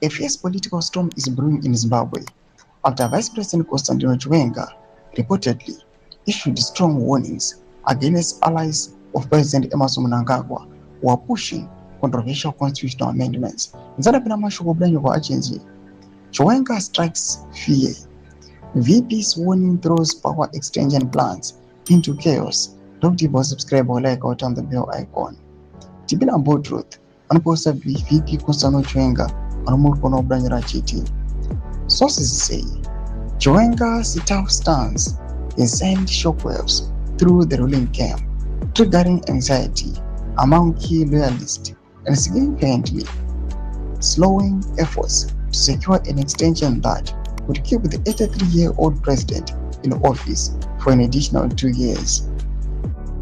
A fierce political storm is brewing in Zimbabwe after Vice President Chiwenga reportedly issued strong warnings against allies of President Emmerson Mnangagwa who are pushing controversial constitutional amendments. Chiwenga strikes fear. VP's warning throws power extension plans into chaos. Don't even subscribe or like or turn the bell icon. Tibina about truth. Unposted VP Constantino Chiwenga and Mulkono Branyara Chiti. Sources say Chiwenga's tough stance has sent shockwaves through the ruling camp, triggering anxiety among key loyalists and significantly slowing efforts to secure an extension that would keep the 83-year-old president in office for an additional 2 years.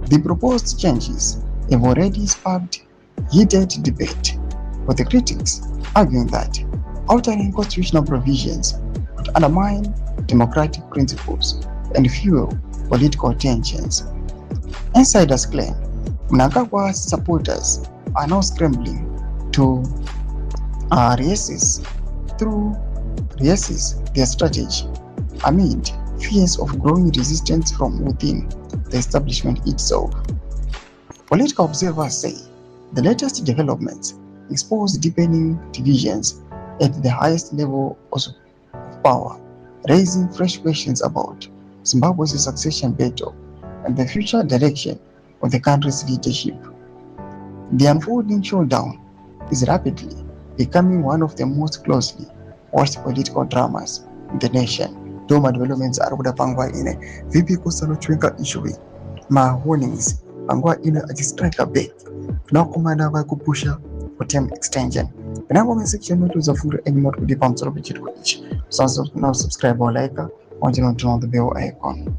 The proposed changes have already sparked heated debate, with the critics arguing that altering constitutional provisions would undermine democratic principles and fuel political tensions. Insiders claim Mnangagwa's supporters are now scrambling to reassess their strategy amid fears of growing resistance from within the establishment itself. Political observers say the latest developments expose deepening divisions at the highest level of power, raising fresh questions about Zimbabwe's succession battle and the future direction of the country's leadership. The unfolding showdown is rapidly becoming one of the most closely watched political dramas in the nation. Doma developments are pangwa ine VP Constantino Chiwenga issuing ma warnings pangwa ine ajistrike back na kumana va kupusha for term extension. When I comment section notes of any more to the pumps of each. So now subscribe or like or turn on the bell icon.